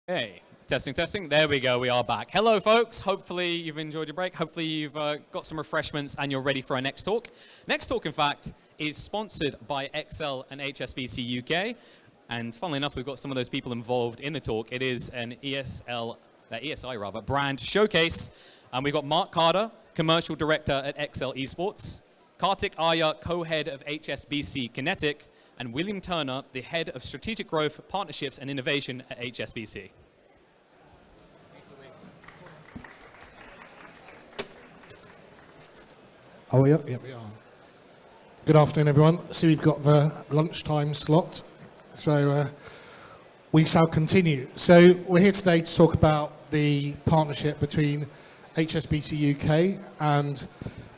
Hey, testing. There we go, we are back. Hello, folks. Hopefully you've enjoyed your break. Hopefully you've got some refreshments and you're ready for our next talk. Next talk, in fact, is sponsored by Excel and HSBC UK. And funnily enough, we've got some of those people involved in the talk. It is an ESI brand showcase. And we've got Mark Carter, Commercial Director at Excel Esports, Kartik, Arya, Co-Head of HSBC Kinetic, and William Turner, the Head of Strategic Growth, Partnerships and Innovation at HSBC. Oh, yeah, we are. Good afternoon, everyone. So we've got the lunchtime slot, so we shall continue. So we're here today to talk about the partnership between HSBC UK and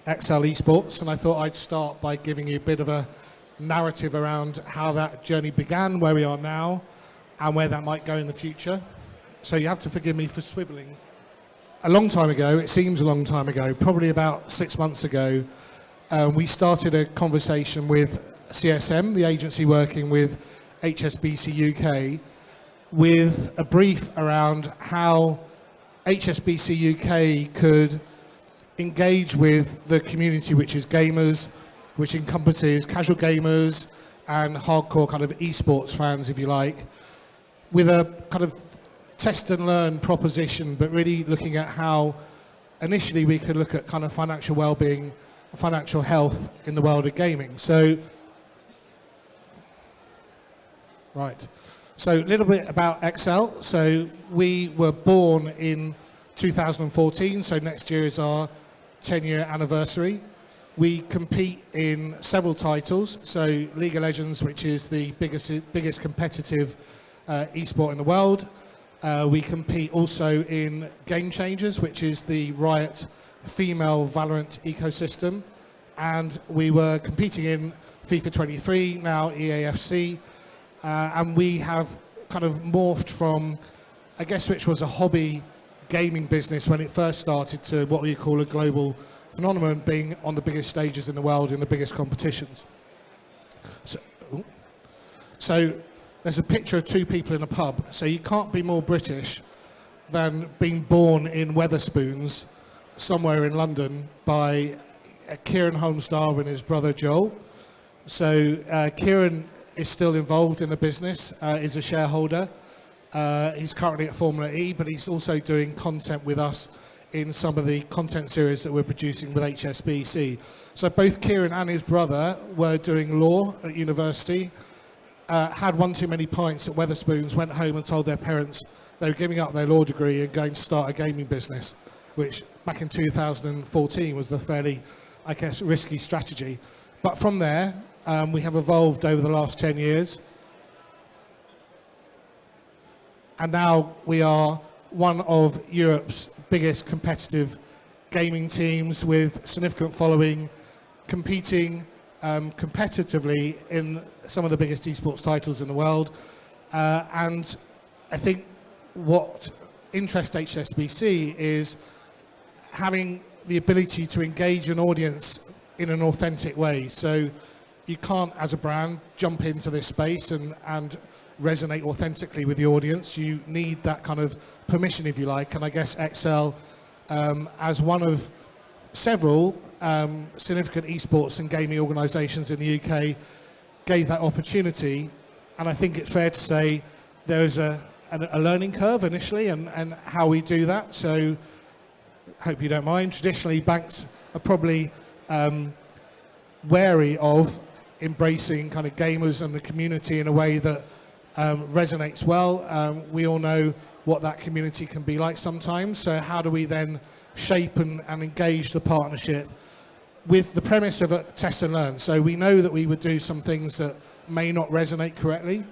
Excel Esports, and I thought I'd start by giving you a bit of a narrative around how that journey began, where we are now, and where that might go in the future. So you have to forgive me for swiveling. A long time ago, it seems a long time ago, probably about 6 months ago, we started a conversation with CSM, the agency working with HSBC UK, with a brief around how HSBC UK could engage with the community, which is gamers, which encompasses casual gamers and hardcore kind of esports fans, if you like, with a kind of test and learn proposition, but really looking at how initially we could look at kind of financial well-being, financial health in the world of gaming. So, right. So a little bit about Excel. So we were born in 2014, so next year is our 10-year anniversary. We compete in several titles, so League of Legends, which is the biggest competitive esport in the world. We compete also in Game Changers, which is the Riot female Valorant ecosystem. And we were competing in FIFA 23, now EAFC. And we have kind of morphed from, I guess, which was a hobby gaming business when it first started, to what we call a global phenomenon, being on the biggest stages in the world in the biggest competitions. So there's a picture of two people in a pub. So you can't be more British than being born in Wetherspoons somewhere in London by Kieran Holmes-Darwin and his brother Joel. So Kieran is still involved in the business, is a shareholder. He's currently at Formula E, but he's also doing content with us in some of the content series that we're producing with HSBC. So both Kieran and his brother were doing law at university, had one too many pints at Wetherspoons, went home and told their parents they were giving up their law degree and going to start a gaming business, which back in 2014 was the fairly, I guess, risky strategy. But from there, we have evolved over the last 10 years. And now we are one of Europe's biggest competitive gaming teams with significant following, competing competitively in some of the biggest esports titles in the world. And I think what interests HSBC is having the ability to engage an audience in an authentic way. So you can't, as a brand, jump into this space and resonate authentically with the audience. You need that kind of permission, if you like, and I guess Excel, as one of several significant esports and gaming organisations in the UK, gave that opportunity. And I think it's fair to say there is a learning curve initially and how we do that. So hope you don't mind. Traditionally, banks are probably wary of embracing kind of gamers and the community in a way that resonates well. We all know what that community can be like sometimes. So how do we then shape and engage the partnership with the premise of a test and learn? So we know that we would do some things that may not resonate correctly,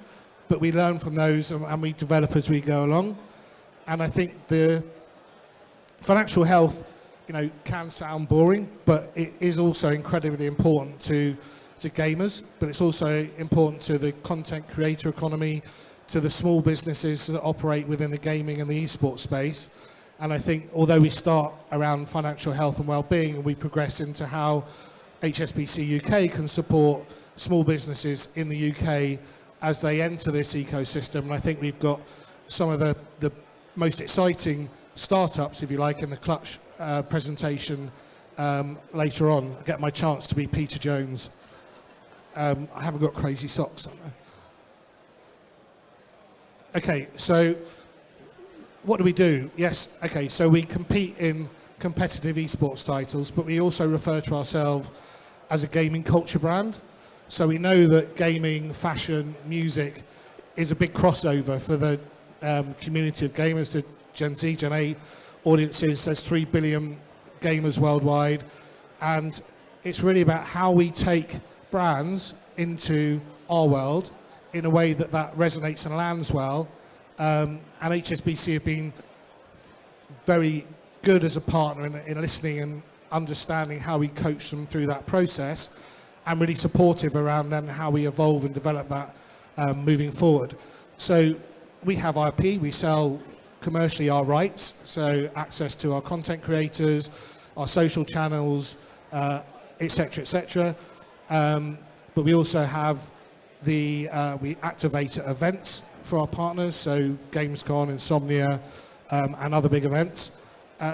but we learn from those and we develop as we go along. And I think the financial health, can sound boring, but it is also incredibly important to gamers, but it's also important to the content creator economy, to the small businesses that operate within the gaming and the esports space. And I think although we start around financial health and well-being, and we progress into how HSBC UK can support small businesses in the UK as they enter this ecosystem, and I think we've got some of the most exciting startups, if you like, in the Clutch presentation later on. I get my chance to be Peter Jones. I haven't got crazy socks on there. Okay, so what do we do? Yes, okay, so we compete in competitive esports titles, but we also refer to ourselves as a gaming culture brand. So we know that gaming, fashion, music is a big crossover for the community of gamers, the Gen Z, Gen A audiences. There's 3 billion gamers worldwide, and it's really about how we take brands into our world in a way that resonates and lands well. And HSBC have been very good as a partner in listening and understanding how we coach them through that process, and really supportive around then how we evolve and develop that moving forward. So we have IP, we sell commercially our rights, so access to our content creators, our social channels, etc., etc. But we also have we activate at events for our partners, so Gamescom, Insomnia, and other big events,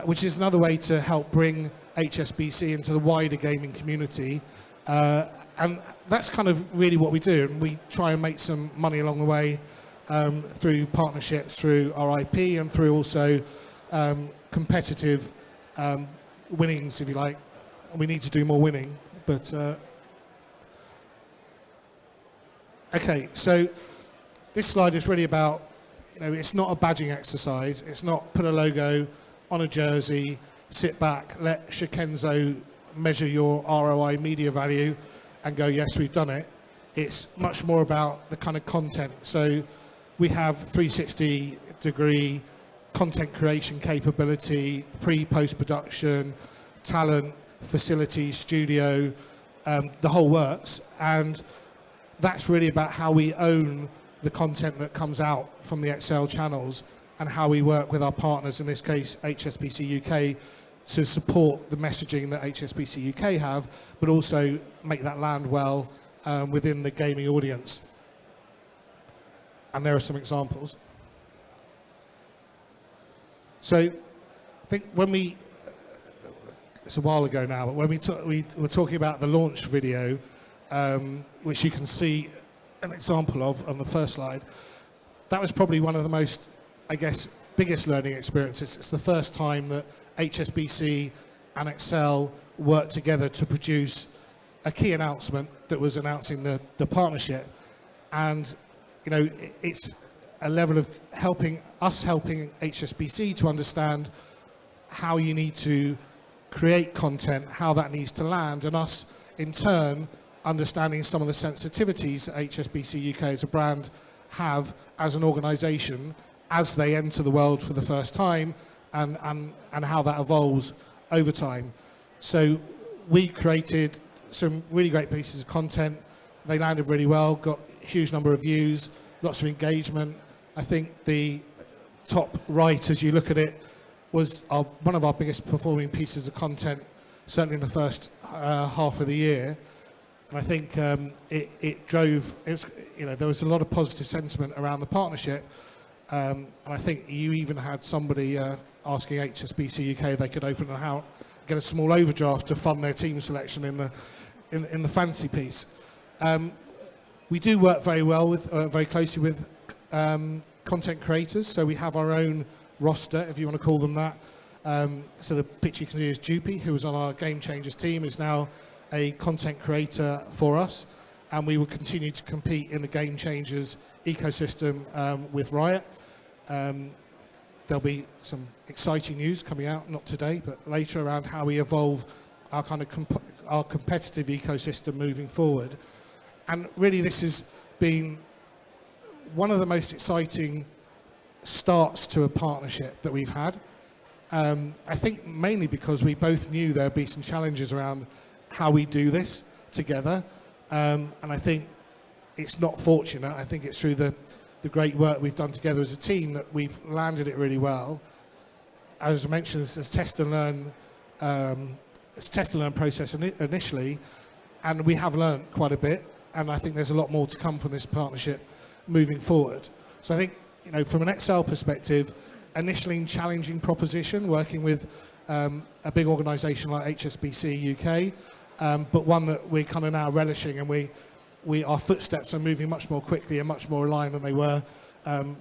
which is another way to help bring HSBC into the wider gaming community. And that's kind of really what we do, and we try and make some money along the way through partnerships, through our IP, and through also competitive winnings, if you like. We need to do more winning, but okay, so this slide is really about, it's not a badging exercise. It's not put a logo on a jersey, sit back, let Shikenzo measure your ROI media value and go, yes, we've done it. It's much more about the kind of content. So we have 360-degree content creation capability, post-production, talent, facilities, studio, the whole works. And that's really about how we own the content that comes out from the Excel channels and how we work with our partners, in this case HSBC UK, to support the messaging that HSBC UK have, but also make that land well within the gaming audience. And there are some examples. So I think it's a while ago now, but when we were talking about the launch video, which you can see an example of on the first slide, that was probably one of the most, I guess, biggest learning experiences. It's the first time that HSBC and Excel worked together to produce a key announcement that was announcing the partnership. And it's a level of helping HSBC to understand how you need to create content, how that needs to land, and us in turn understanding some of the sensitivities that HSBC UK as a brand have as an organisation as they enter the world for the first time, and how that evolves over time. So we created some really great pieces of content. They landed really well, got a huge number of views, lots of engagement. I think the top right, as you look at it, was one of our biggest performing pieces of content, certainly in the first half of the year. And I think there was a lot of positive sentiment around the partnership. And I think you even had somebody asking HSBC UK if they could open an account, get a small overdraft to fund their team selection in the fancy piece. We do work very closely with content creators. So we have our own roster, if you want to call them that. So the picture you can see is Jupy, who was on our Game Changers team, is now a content creator for us, and we will continue to compete in the Game Changers ecosystem with Riot. There'll be some exciting news coming out, not today, but later, around how we evolve our kind of our competitive ecosystem moving forward. And really, this has been one of the most exciting starts to a partnership that we've had. I think mainly because we both knew there'd be some challenges around how we do this together, and I think it's not fortunate. I think it's through the great work we've done together as a team that we've landed it really well. As I mentioned, it's a test and learn process initially, and we have learned quite a bit, and I think there's a lot more to come from this partnership moving forward. So I think from an Excel perspective, initially challenging proposition, working with a big organisation like HSBC UK, but one that we're kind of now relishing, and our footsteps are moving much more quickly and much more aligned than they were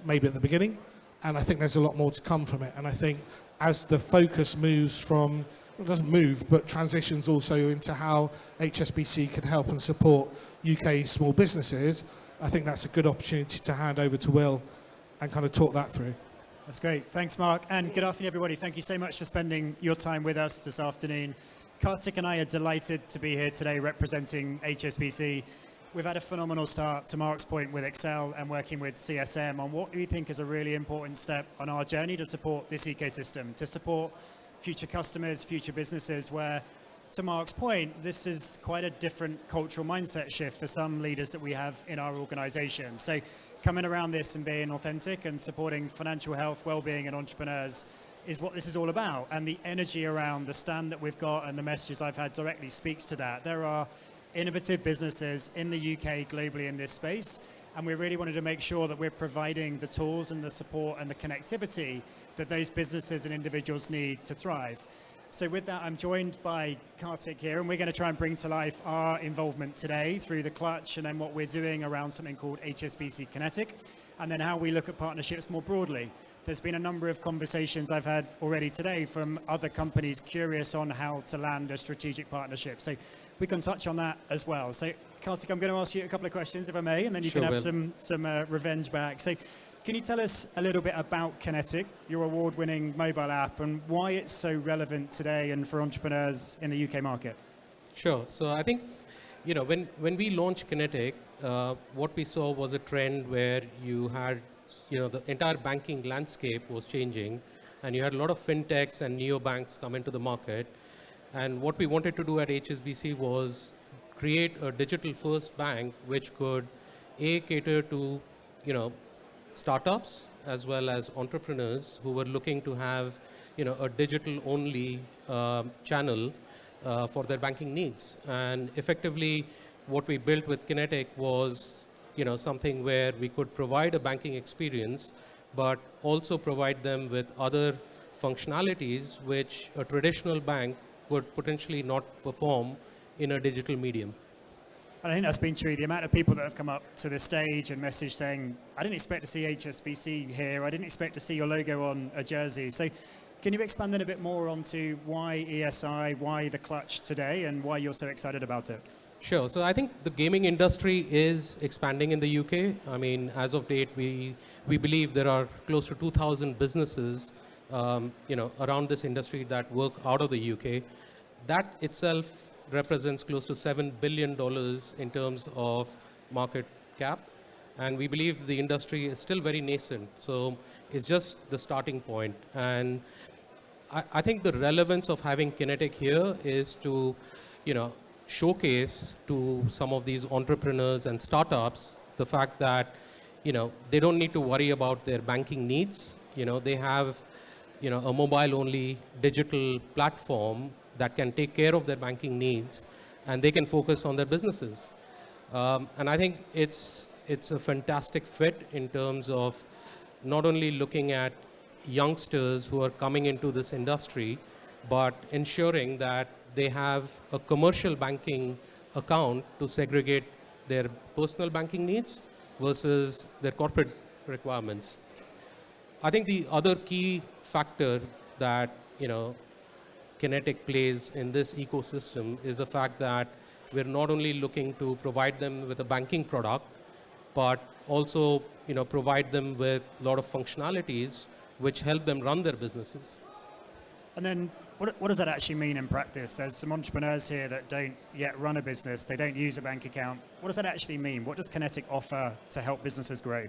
maybe at the beginning. And I think there's a lot more to come from it. And I think as the focus moves from, well, it doesn't move, but transitions also into how HSBC can help and support UK small businesses, I think that's a good opportunity to hand over to Will and kind of talk that through. That's great. Thanks, Mark. And good afternoon, everybody. Thank you so much for spending your time with us this afternoon. Kartik and I are delighted to be here today representing HSBC. We've had a phenomenal start, to Mark's point, with Excel and working with CSM on what we think is a really important step on our journey to support this ecosystem, to support future customers, future businesses, where, to Mark's point, this is quite a different cultural mindset shift for some leaders that we have in our organization. So coming around this and being authentic and supporting financial health, well-being and entrepreneurs is what this is all about. And the energy around the stand that we've got and the messages I've had directly speaks to that. There are innovative businesses in the UK, globally in this space, and we really wanted to make sure that we're providing the tools and the support and the connectivity that those businesses and individuals need to thrive. So with that, I'm joined by Kartik here, and we're going to try and bring to life our involvement today through the clutch, and then what we're doing around something called HSBC Kinetic, and then how we look at partnerships more broadly. There's been a number of conversations I've had already today from other companies curious on how to land a strategic partnership. So we can touch on that as well. So Kartik, I'm going to ask you a couple of questions, if I may, and then you can have some revenge back. So can you tell us a little bit about Kinetic, your award-winning mobile app, and why it's so relevant today and for entrepreneurs in the UK market? Sure. So I think, when we launched Kinetic, what we saw was a trend where you had, the entire banking landscape was changing, and you had a lot of fintechs and neobanks come into the market. And what we wanted to do at HSBC was create a digital-first bank which could, cater to, startups as well as entrepreneurs who were looking to have, a digital-only channel for their banking needs. And effectively, what we built with Kinetic was, something where we could provide a banking experience, but also provide them with other functionalities which a traditional bank would potentially not perform in a digital medium. And I think that's been true. The amount of people that have come up to the stage and messaged saying, I didn't expect to see HSBC here. I didn't expect to see your logo on a jersey. So can you expand then a bit more onto why ESI, why the clutch today, and why you're so excited about it? Sure. So I think the gaming industry is expanding in the UK. I mean, as of date, we believe there are close to 2,000 businesses, around this industry that work out of the UK. That itself represents close to $7 billion in terms of market cap. And we believe the industry is still very nascent. So it's just the starting point. And I think the relevance of having Kinetic here is to, showcase to some of these entrepreneurs and startups the fact that, they don't need to worry about their banking needs. They have, a mobile-only digital platform that can take care of their banking needs, and they can focus on their businesses. And I think it's a fantastic fit in terms of not only looking at youngsters who are coming into this industry, but ensuring that they have a commercial banking account to segregate their personal banking needs versus their corporate requirements. I think the other key factor that, Kinetic plays in this ecosystem is the fact that we're not only looking to provide them with a banking product, but also, provide them with a lot of functionalities which help them run their businesses. And then what does that actually mean in practice? There's some entrepreneurs here that don't yet run a business. They don't use a bank account. What does that actually mean? What does Kinetic offer to help businesses grow?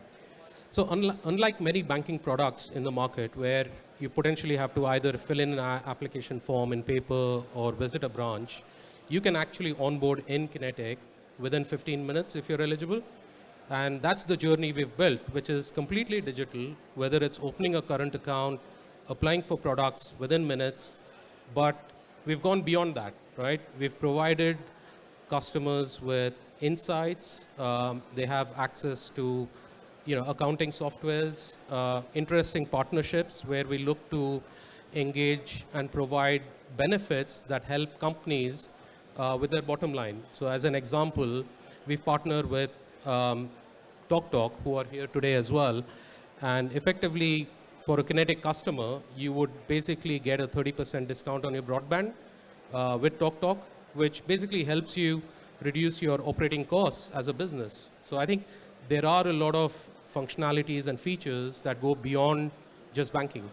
So unlike many banking products in the market where you potentially have to either fill in an application form in paper or visit a branch, you can actually onboard in Kinetic within 15 minutes if you're eligible. And that's the journey we've built, which is completely digital, whether it's opening a current account, applying for products within minutes. But we've gone beyond that, right? We've provided customers with insights. They have access to accounting softwares, interesting partnerships where we look to engage and provide benefits that help companies with their bottom line. So as an example, we've partnered with TalkTalk, who are here today as well. And effectively, for a Kinetic customer, you would basically get a 30% discount on your broadband with TalkTalk, which basically helps you reduce your operating costs as a business. So I think there are a lot of functionalities and features that go beyond just banking.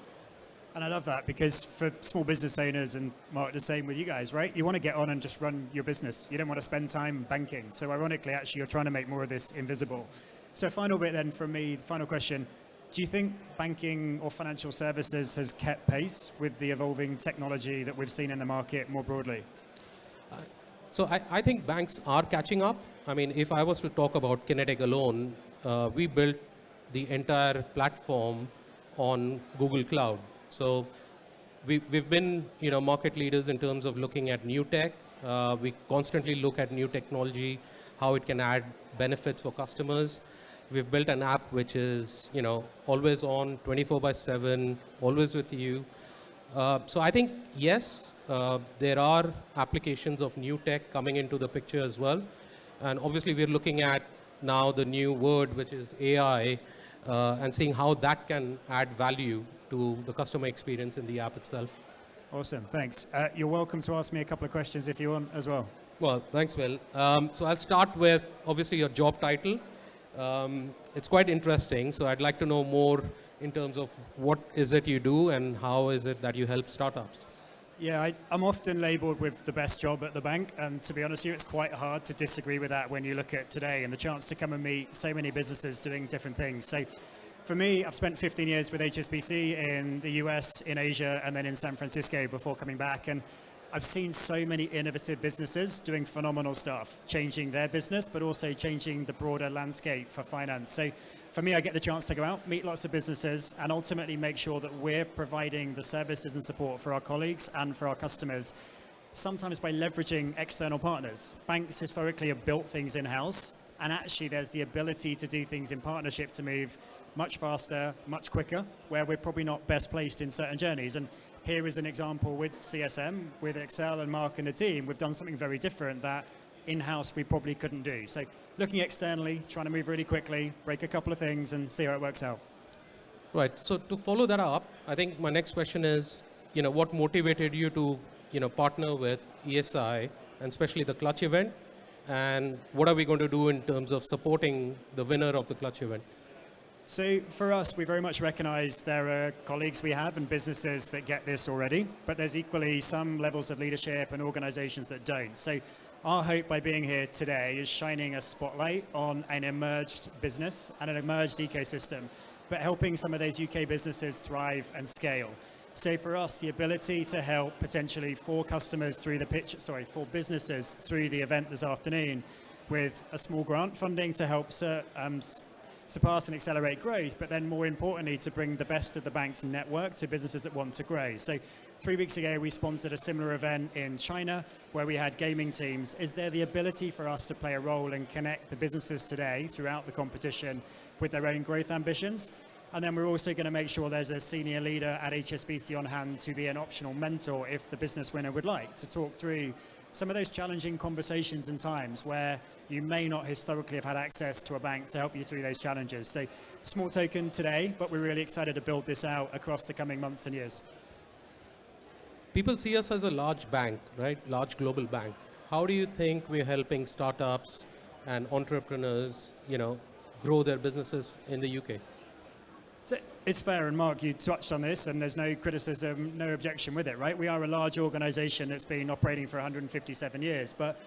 And I love that because for small business owners, and Mark, the same with you guys, right? You want to get on and just run your business. You don't want to spend time banking. So ironically, actually, you're trying to make more of this invisible. So final bit then from me, final question. Do you think banking or financial services has kept pace with the evolving technology that we've seen in the market more broadly? So I think banks are catching up. I mean, if I was to talk about Kinetic alone, we built the entire platform on Google Cloud. So we've been, market leaders in terms of looking at new tech. We constantly look at new technology, how it can add benefits for customers. We've built an app which is, always on, 24/7, always with you. So I think, yes, there are applications of new tech coming into the picture as well. And obviously, we're looking at now the new word, which is AI, and seeing how that can add value to the customer experience in the app itself. Awesome, thanks. You're welcome to ask me a couple of questions if you want as well. Well, thanks, Will. So I'll start with, obviously, your job title. It's quite interesting, so I'd like to know more in terms of what is it you do and how is it that you help startups? Yeah, I'm often labeled with the best job at the bank, and to be honest with you, it's quite hard to disagree with that when you look at today and the chance to come and meet so many businesses doing different things. So for me, I've spent 15 years with HSBC in the US, in Asia, and then in San Francisco before coming back. And I've seen so many innovative businesses doing phenomenal stuff, changing their business, but also changing the broader landscape for finance. So for me, I get the chance to go out, meet lots of businesses, and ultimately make sure that we're providing the services and support for our colleagues and for our customers, sometimes by leveraging external partners. Banks historically have built things in-house, and actually there's the ability to do things in partnership to move much faster, much quicker, where we're probably not best placed in certain journeys. And here is an example with CSM, with Excel and Mark and the team. We've done something very different that in-house we probably couldn't do. So looking externally, trying to move really quickly, break a couple of things and see how it works out. Right, so to follow that up, I think my next question is, what motivated you to, partner with ESI and especially the Clutch event? And what are we going to do in terms of supporting the winner of the Clutch event? So for us, we very much recognize there are colleagues we have and businesses that get this already, but there's equally some levels of leadership and organizations that don't. So our hope by being here today is shining a spotlight on an emerged business and an emerged ecosystem, but helping some of those UK businesses thrive and scale. So for us, the ability to help potentially for businesses through the event this afternoon with a small grant funding to help surpass and accelerate growth, but then more importantly, to bring the best of the bank's network to businesses that want to grow. So 3 weeks ago, we sponsored a similar event in China where we had gaming teams. Is there the ability for us to play a role and connect the businesses today throughout the competition with their own growth ambitions? And then we're also going to make sure there's a senior leader at HSBC on hand to be an optional mentor if the business winner would like to talk through some of those challenging conversations and times where you may not historically have had access to a bank to help you through those challenges. So small token today, but we're really excited to build this out across the coming months and years. People see us as a large bank, right? Large global bank. How do you think we're helping startups and entrepreneurs, grow their businesses in the UK? So it's fair, and Mark, you touched on this, and there's no criticism, no objection with it, right? We are a large organization that's been operating for 157 years, but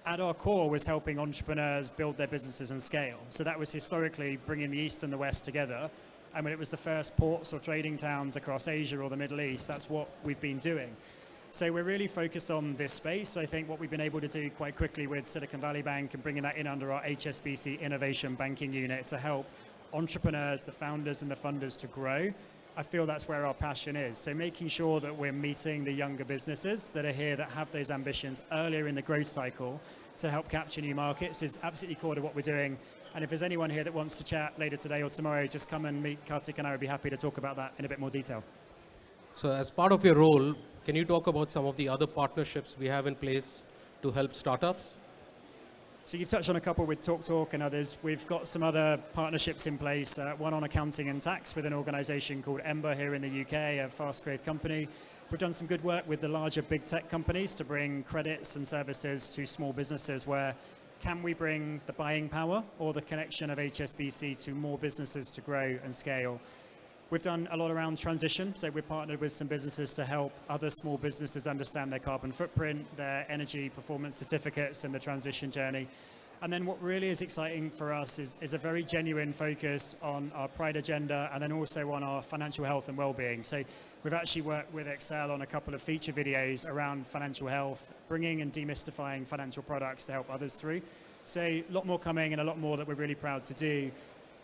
at our core was helping entrepreneurs build their businesses and scale. So that was historically bringing the East and the West together. And when it was the first ports or trading towns across Asia or the Middle East, that's what we've been doing. So we're really focused on this space. I think what we've been able to do quite quickly with Silicon Valley Bank and bringing that in under our HSBC Innovation Banking Unit to help entrepreneurs, the founders and the funders to grow, I feel that's where our passion is. So making sure that we're meeting the younger businesses that are here that have those ambitions earlier in the growth cycle to help capture new markets is absolutely core to what we're doing. And if there's anyone here that wants to chat later today or tomorrow, just come and meet Kartik and I would be happy to talk about that in a bit more detail. So as part of your role, can you talk about some of the other partnerships we have in place to help startups? So you've touched on a couple with TalkTalk and others. We've got some other partnerships in place, one on accounting and tax with an organisation called Ember here in the UK, a fast growth company. We've done some good work with the larger big tech companies to bring credits and services to small businesses where can we bring the buying power or the connection of HSBC to more businesses to grow and scale. We've done a lot around transition, so we've partnered with some businesses to help other small businesses understand their carbon footprint, their energy performance certificates and the transition journey. And then what really is exciting for us is a very genuine focus on our Pride agenda and then also on our financial health and well-being. So we've actually worked with Excel on a couple of feature videos around financial health, bringing and demystifying financial products to help others through. So a lot more coming and a lot more that we're really proud to do.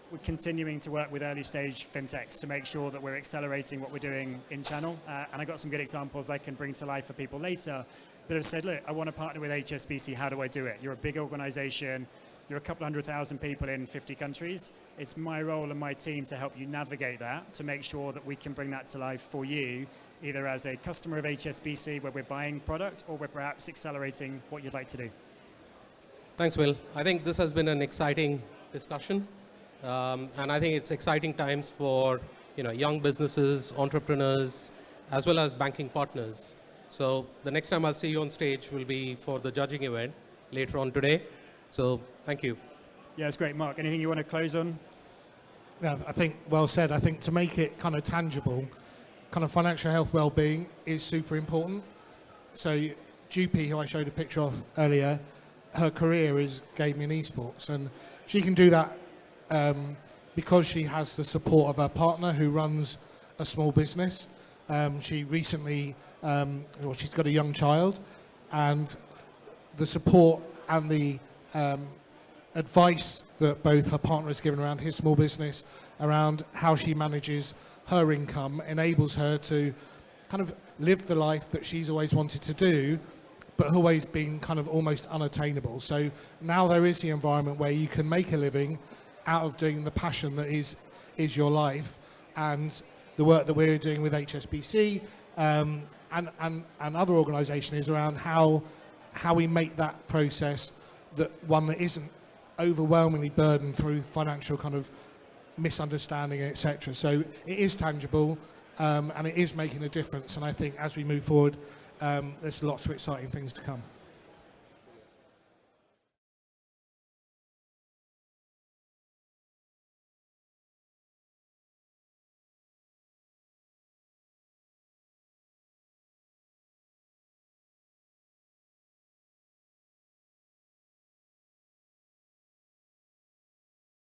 We're continuing to work with early stage fintechs to make sure that we're accelerating what we're doing in channel. And I got some good examples I can bring to life for people later that have said, look, I want to partner with HSBC. How do I do it? You're a big organization. You're a couple 100,000 people in 50 countries. It's my role and my team to help you navigate that, to make sure that we can bring that to life for you, either as a customer of HSBC where we're buying product or we're perhaps accelerating what you'd like to do. Thanks, Will. I think this has been an exciting discussion. And I think it's exciting times for young businesses, entrepreneurs, as well as banking partners. So the next time I'll see you on stage will be for the judging event later on today. So thank you. Yeah, it's great. Mark, anything you want to close on? Yeah, I think well said. I think to make it kind of tangible, kind of financial health well-being is super important. So GP, who I showed a picture of earlier, her career is gaming and esports, and she can do that because she has the support of her partner who runs a small business. She recently, she's got a young child, and the support and the advice that both her partner has given around his small business, around how she manages her income, enables her to kind of live the life that she's always wanted to do, but always been kind of almost unattainable. So now there is the environment where you can make a living out of doing the passion that is your life, and the work that we're doing with HSBC and other organisations is around how we make that process one that isn't overwhelmingly burdened through financial kind of misunderstanding, etc. So it is tangible and it is making a difference. And I think as we move forward, there's lots of exciting things to come.